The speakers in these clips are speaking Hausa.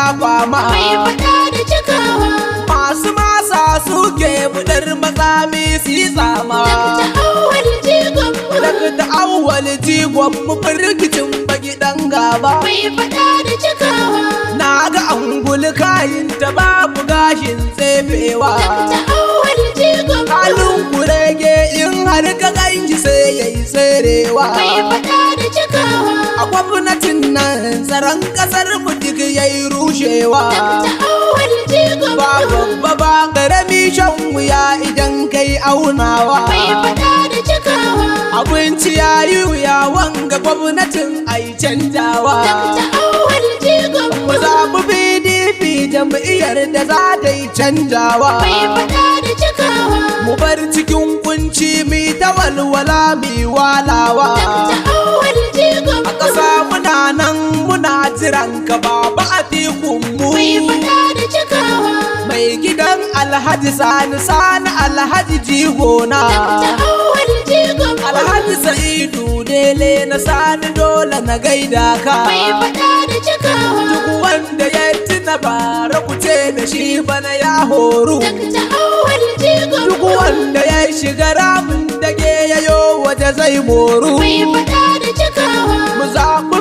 dafa ma. Mai fada da cikawa. Masu masa suke budar matsami su yi tsama. Dakta Awwal jigon mu. Dakta Awwal jigon mu firgicin baki dan gaba. Mai fada da cikawa. Na ga angulu kayin ta babu gashin tsefewa. Dakta Awwal jigon mu. Halin kurege in har ka ganshi sai yayi tserewa. Mai fada da cikawa. A gwamnatin nan tsaron kasar mu duk yayi rushewa. Dakta Awwal jigon mu. Ba babba ba karami shan wuya idan kai aunawa. Mai fada da cikawa. Abinci yayi wuya wanga gwamnatin ai canjawa. Dakta Awwal jigon mu. Mu zaɓi PDP jam'iyyar da za ta yi canjawa. Mai fada da cikawa. Mu bar cikin kunci mi ta walwala mi walawa. Dakta Awwal jigon A mu. ƙasa muna nan muna jiran ka baba a tikun mu. Mai fada da cikawa. Mai gidan Alhaji Sani Sani Alhaji Jigona. Dakta Awwal jigon mu. Alhaji Sa'idu Dele na Sani dole na gaida ka. Mai fada da cikawa. Duk wanda ya tuna bara ku ce da shi bana ya horu. Dakta Awwal jigon Duk mu. wanda ya shiga ramin dage ya yo waje zai moru. Mai fada da cikawa. Mu zaɓi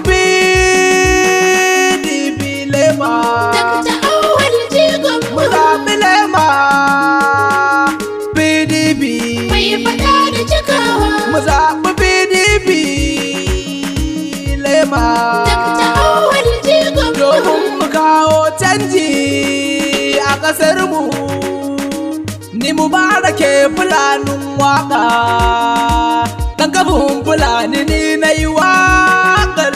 PDP lema. Dakta Awwal jigon Mu mu. zaɓi lema PDP. Mai fada da cikawa. Mu zaɓi PDP lema. Dakta Awwal jigon mu. Domin mu kawo canji a ƙasar mu. Ni Mubarake fulanin waka. Dan kafin fulani ni na yi waƙar.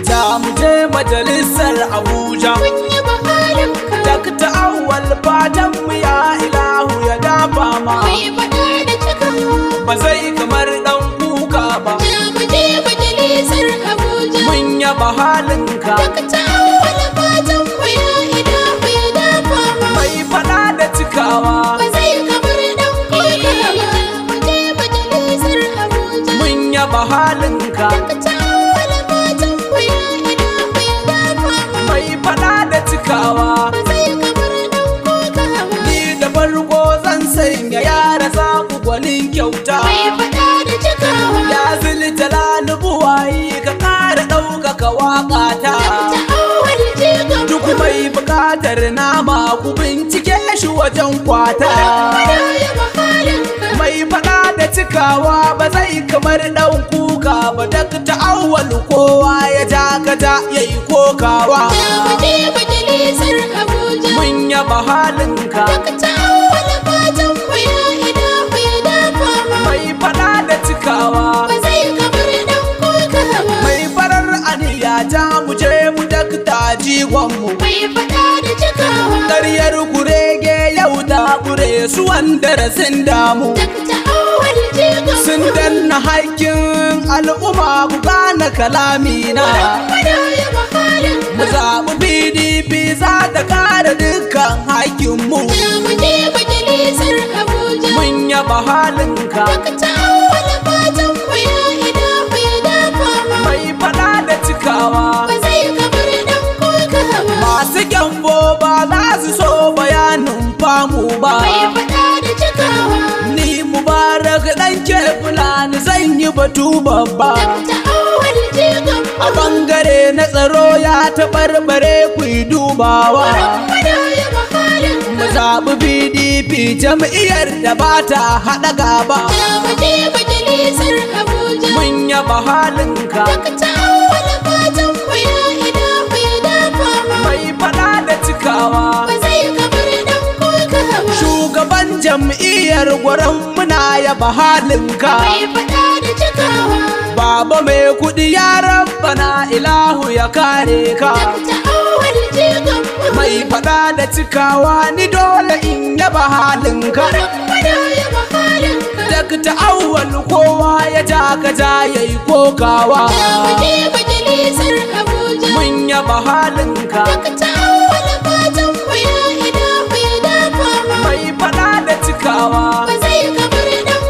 Za mu je majalisar Abuja. Mun yi bahalinka. Dakta Awwal fatan mu ya ilahu ya dafa ma. Mai fada da cikawa. Ba zai kamar dan kuka ba. Ja mu je majalisar Abuja. Mun yaba halinka. Dakta Awwal fatan mu ya ilahu ya dafa ma. Mai fada da cikawa. Ba zai kamar dan kuka ba. Mu je majalisar Abuja. Mun yaba halinka. Dakta Awwal fatan mu ya ilahu ya dafa ma. Mai fada da cikawa. Ba zai kamar dan kuka ba. Ni da farko zan sanya yara za ku gwanin kyauta. Mai fada da cikawa. Ya zili jalalu buwayi ka ƙara ɗaukaka waƙa ta. Dakta Awwal jigon Duk mu. mai buƙatar nama ku bincike shi wajen kwata. Fada ya bahalinka. Mai fada da cikawa ba zai kamar ɗan kuka ba. Dakta Awwal kowa ya ja kaja ya yi kokawa. Ja mu je majalisar Abuja. Mun yaba halinka. Dakta Awwal fatan mu ya ilahu ya dafa ma. Mai fada da cikawa. Ba zai kamar dan kuka ba. Mai farar aniya ja mu je mu dakta jigonmu. Mai fada da cikawa. Ƙaryar kurege yau da kure su wanda rasin damu. Dakta Awwal jigon mu. Sun danna haƙƙin al'umma ku gane kalamina. Fada ya bahalinka. Mu zaɓi PDP za ta kare dukkan haƙƙinmu. Ja mu je majalisar Abuja. Mun yaba halinka. Dakta Awwal fatan mu ya ilahu ya dafa ma. Mai fada da cikawa. Ba zai kamar dan kuka ba. Masu gyambo ba za su so bayanin famu ba. Mai fada da cikawa. Ni Mubarak ɗan ke fulani zan yi batu babba. Dakta Awwal jigon mu. A bangare na tsaro ya taɓarɓare ku yi dubawa. Fada ya bahalinka. Mu zaɓi PDP jam'iyyar da ba ta haɗa gaba. Ja mu je majalisar Abuja. Mun yaba halinka. Dakta Awwal fatan mu ya ilahu ya dafa ma. Mai fada da cikawa. Ba zai kamar dan kuka ba. Shugaban jam'iyyar gwaron muna yaba halinka. Mai fada da cikawa. Baba mai kuɗi ya rabbana ilahu ya kare ka. Dakta Awwal jigon mu. Mai fada da cikawa ni dole in yaba halinka. Fada ya bahalinka. Dakta Awwal kowa ya ja ka ja yayi kokawa. Ja mu je majalisar Abuja. Mun yaba halinka. Dakta Awwal fatan mu ya ilahu ya dafa ma. Mai fada da cikawa. Ba zai kamar dan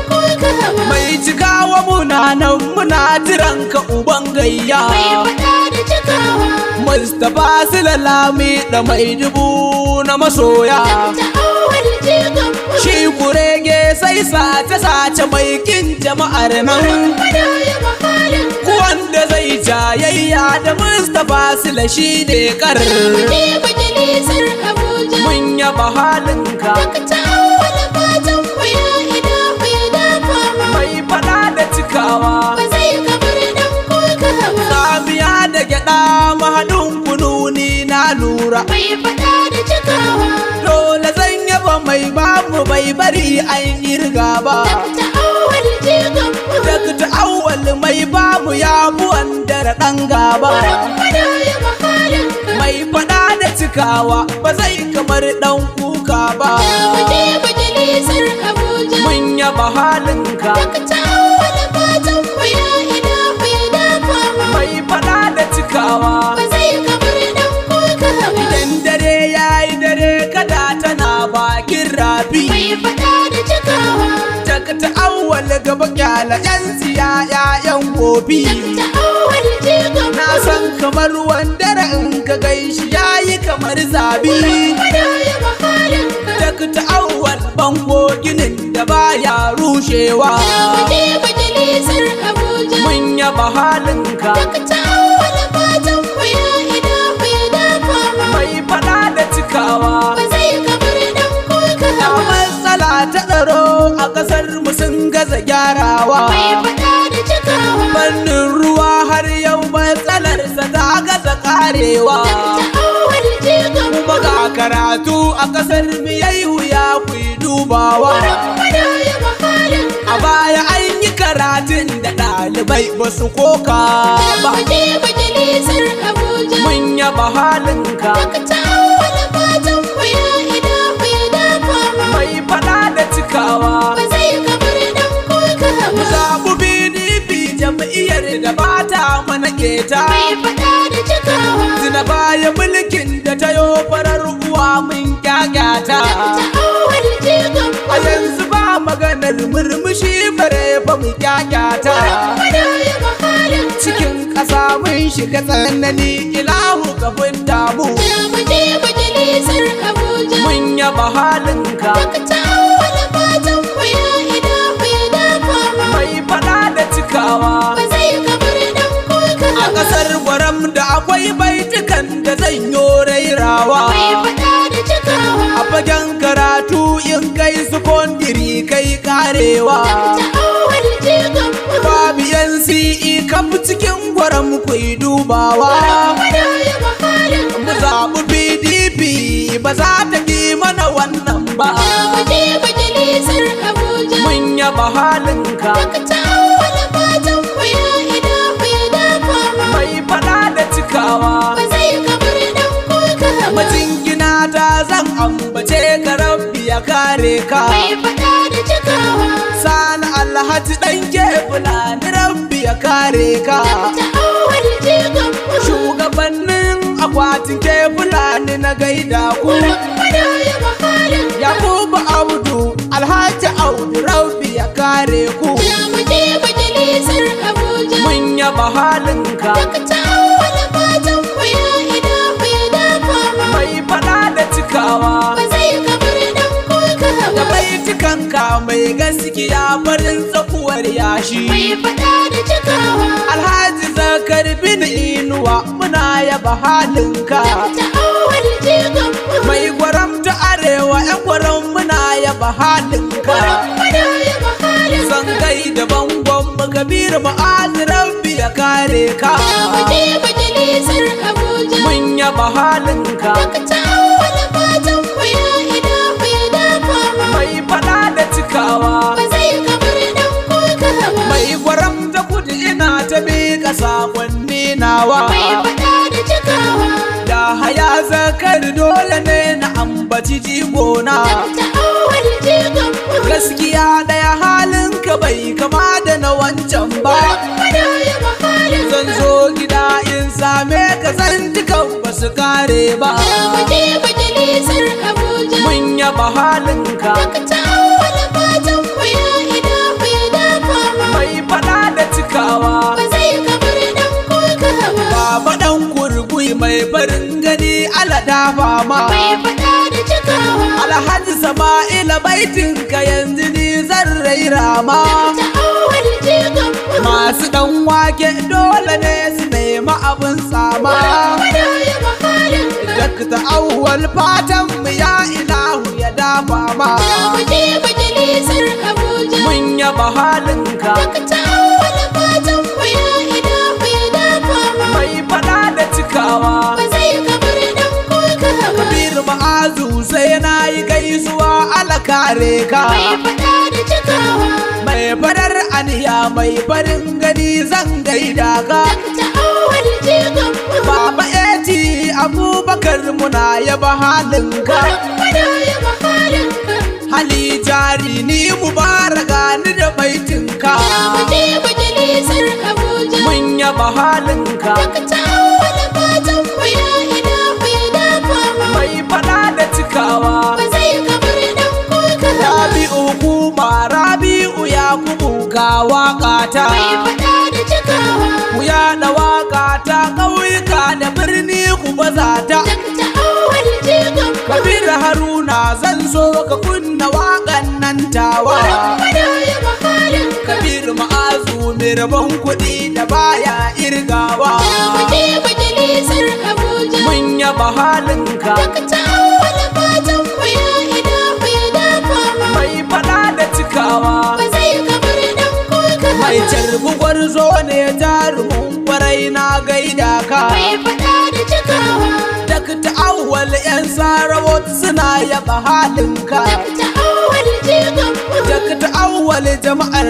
muna jiran ka uban gayya. Mai faɗa da cikawa. Mustapha Sulalami da mai dubu na masoya. Ta awal jigon mu. Shi kurege sai sace mai kin jama'ar nan. Fada ya mahalin ka. Wanda zai jayayya da Mustapha Sula shi ne kar. Muje majalisar Abuja. Mun yaba halinka. Daga ta awal fatan mu ya ida mu ya dafa ma. Mai fada da cikawa. Ba zai kamar dan kuka ba. Samiya da gyaɗa mahaɗin kununi na lura. Mai faɗa da cikawa. Dole zan yaba mai bamu bai bari an yirga ba. Ta awal jigon mu. Dakta Awwal mai bamu ya bu wanda ɗan gaba. Fada ya mahalin ka. Mai fada da cikawa ba zai kamar ɗan kuka ba. Muje majalisar Abuja. Mun yaba halinka. Daga ta awal fatan mu ya ida mu ya dafa ma. Mai fada da cikawa. Ba zai kamar dan kuka ba. Idan dare yayi dare kada tana bakin rafi. Mai faɗa da cikawa. Dakta Awwal gaba kyala yan siya ƴaƴan gobi. Ta awal jigon mu. Na san kamar wanda in ka gaishi yayi kamar zabi. Fada ya mahalin ka. Dakta Awwal bango ginin da baya rushewa. Muje majalisar Abuja. Mun yaba halinka. Daga ta awal fatan mu ya ida mu ya dafa ma. Mai fada da cikawa. Ba zai kamar dan kuka Da ba. matsala ta tsaro a ƙasar mu sun gaza gyarawa. Mai faɗa da cikawa. Fannin ruwa har yau matsalarsa ta gaza karewa. Ta awal jigon mu. Kuma ga karatu a ƙasar mu yayi wuya ku yi dubawa. Fada ya mahalin ka. A baya an yi karatun da ɗalibai ba su koka ba. Muje majalisar Abuja. Mun yaba halinka. Daga ta awal fatan mu ya ida mu ya dafa ma. Mai fada da cikawa. Ba zai kamar dan kuka Mu ba. zaɓi PDP jam'iyyar da ba ta mana keta. Mai faɗa da cikawa. Tuna baya mulkin da ta yo farar uwa mun kyakkyata. Ta awal jigon mu. A yanzu ba maganar murmushi bare fa mu kyakkyata. Fada ya mahalin ka. Cikin ƙasa mun shiga tsanani ilahu ka fidda mu. Muje majalisar Abuja. Mun yaba halinka. Daga ta awal fatan mu ya ida mu ya dafa ma. Mai fada da cikawa. Ba zai kamar dan kuka A ba. ƙasar gwaram da akwai baitukan da zan yo rairawa. Mai faɗa da cikawa. A fagen karatu in kai sufondiri kai karewa. Ta awal jigon mu. Babu yan CE kan cikin gwaram ku yi dubawa. Fada ya mahalin Mu ka. zaɓi PDP ba za ta ki mana wannan ba. Muje majalisar Abuja. Mun yaba halinka. Daga ta awal fatan mu ya ida mu ya dafa ma. Mai fada da cikawa. Ba zai kamar dan kuka ba. Majingina ta zan ambace ka rabbi ya kare ka. Mai faɗa da cikawa. Sani Alhaji ɗan ke fulani rabbi ya kare ka. Ta awal jigon mu. Shugabannin akwatin ke fulani na gaida ku. Fada ya mahalin ka. Yakubu Audu Alhaji Audu rabbi ya kare ku. Muje majalisar Abuja. Mun yaba halinka. Daga ta awal fatan mu ya ida mu ya dafa ma. Mai fada da cikawa. Ba zai kamar dan kuka Da ba. baitukanka mai gaskiya farin tsakuwar yashi. Mai faɗa da cikawa. Alhaji Zakar bin Inuwa muna yaba halinka. Ta awal jigon mu. Mai gwaram ta arewa yan gwaram muna yaba halinka. Fada ya mahalin ka. Zan da bangon mu Kabir Ma'azi rabbi ya kare ka. Muje majalisar Abuja. Mun yaba halinka. Daga ta awal fatan mu ya ida mu ya dafa ma. Mai fada da cikawa. Ba zai kamar dan kuka ba. Mai gwaram ta kudu ina ta miƙa sakonni nawa. Mai faɗa da cikawa. Da haya Zakar dole ne na ambaci jigona. Ta awal jigon mu. Gaskiya ɗaya halinka bai kama da na wancan ba. Fada ya mahalin Zan ka. zo gida in same ka zan dukan ba su kare ba. Muje majalisar Abuja. Mun yaba halinka. Daga ta awal fatan mu ya ida mu ya dafa ma. Mai fada da cikawa. dafa ma. mai fada da cikawa. Alhaji Sama'ila baitinka yanzu ni zan raira ma. Ta awwal jigon mu. Masu ɗan wake dole ne su nemi abin sama. Fada ya mahalin ka. Dakta Awwal fatan mu ya ilahu ya dafa ma. Mu je majalisar Abuja. Mun yaba halinka. Ta awwal fatan mu ya ilahu ya dafa ma. Mai fada da cikawa. Ba zai kamar dan kuka ba. Kabir Ma'azu sai na yi gaisuwa ala kare ka. Mai fada da cikawa. Mai fadar aniya mai farin gani zan gaida ka. Ta awwal jigon mu. Baba Eti Abubakar muna yaba halinka. Fada ya mahalin ka. Hali jari ni mubaraka ni da baitinka. Mu je majalisar Abuja. Mun yaba halinka. Ta awwal fatan mu ya ilahu ya dafa ma. Mai fada da cikawa. Ba zai kamar dan kuka ba. Rabi'u kuma Rabi'u Yakubu ga waƙata. Mai fada da cikawa. Ku yaɗa waƙa ta ƙauyuka da birni ku baza ta. Ta awwal jigon mu. Kabir Haruna zan so ka kunna waƙan nan tawa. Fada ya mahalin ka. Kabir Ma'azu mai rabon kuɗi da baya irgawa. Mu je majalisar Abuja. Mun yaba halinka. Ta awwal fatan mu ya ilahu ya dafa ma. Mai fada da cikawa. Ba zai kamar dan kuka ba. Mai carbi gwarzo ne jarumin kwarai na gaida ka. Mai fada da cikawa. Dakta Awwal 'yan sarawot suna yaba halinka. Ta awwal jigon mu. Dakta Awwal jama'ar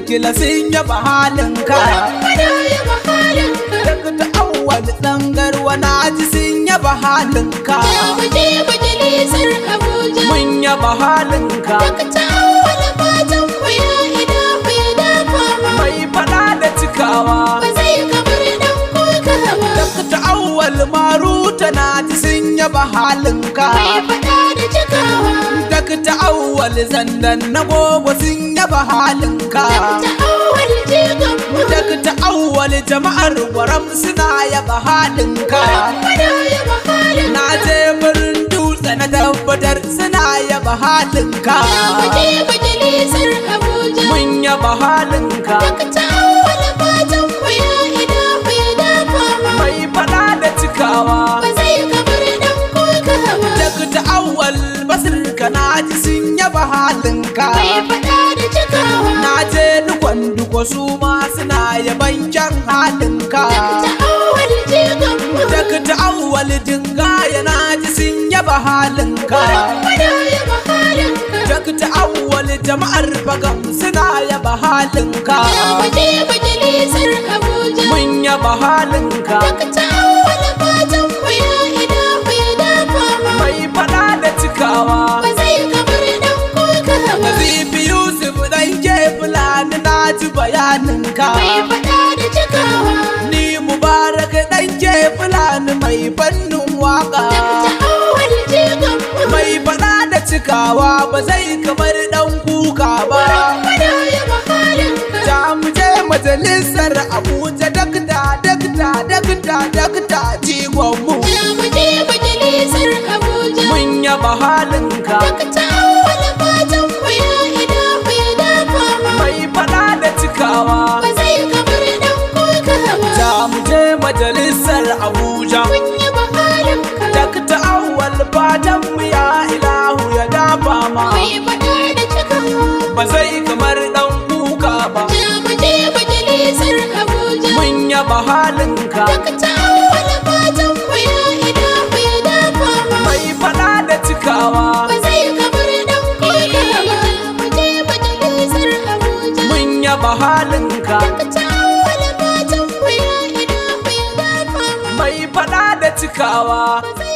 kila sun yaba halinka. Fada ya mahalin ka. Dakta Awwal dangarwa na ji sun yaba halinka. Mu je majalisar Abuja. Mun yaba halinka. Ta awwal fatan mu ya ilahu ya dafa ma. Mai fada da cikawa. Ba zai kamar dan kuka ba. Dakta Awwal Maruta na ji sun yaba halinka. Mai fada da cikawa. Dakta Awwal zandan na gogo sun yaba halinka. Ta awwal jigon mu. Dakta Awwal jama'ar gwaram suna yaba halinka. Fada ya mahalin Na je birnin dutse na tabbatar suna yaba halinka. mu je majalisar Abuja. Mun yaba halinka. Ta awwal fatan mu ya ilahu ya dafa ma. Mai fada da cikawa. Ba zai kamar dan kuka ba. Dakta Awwal Basir ka na ji sun yaba halinka. Mai fada da cikawa. Na je dukwan duko su ma suna yaban kyan halinka. Ta awwal jigon mu. Dakta Awwal dinga yana ji sun yaba halinka. Fada ya mahalin ka. Dakta Awwal jama'ar bagam suna yaba halinka. Mu je majalisar Abuja. Mun yaba halinka. Ta awwal fatan mu ya ilahu ya dafa ma. Mai fada da cikawa. Ba zai kamar dan kuka ba. Nazifi Yusuf dan ke Fulani na ji bayaninka. Mai fada da cikawa. Ni Mubarak dan ke Fulani mai fannin waka. Ta awwal jigon mu. Mai fada da cikawa ba zai kamar dan kuka ba. Fada ya mahalin ka. Za mu je majalisar Abuja dakta jigon mu. Mu je majalisar Abuja. Mun yaba halinka. Ta awwal fatan mu ya ilahu ya dafa ma. Mai fada da cikawa. Ba zai kamar dan kuka ba. Za mu je majalisar Abuja. Mun yaba halin ka. Dakta Awwal fatan mu ya ilahu ya dafa ma. Mai fada da cikawa. Ba zai kamar dan kuka ba. Mu je majalisar Abuja. Mun yaba halinka. Ta awwal fatan mu ya ilahu ya dafa ma. Mai fada da cikawa. Ba zai kamar dan kuka ba. Mu je majalisar Abuja. Mun yaba halinka. Ta awwal fatan mu ya ilahu ya dafa ma. Mai fada da cikawa. Ba zai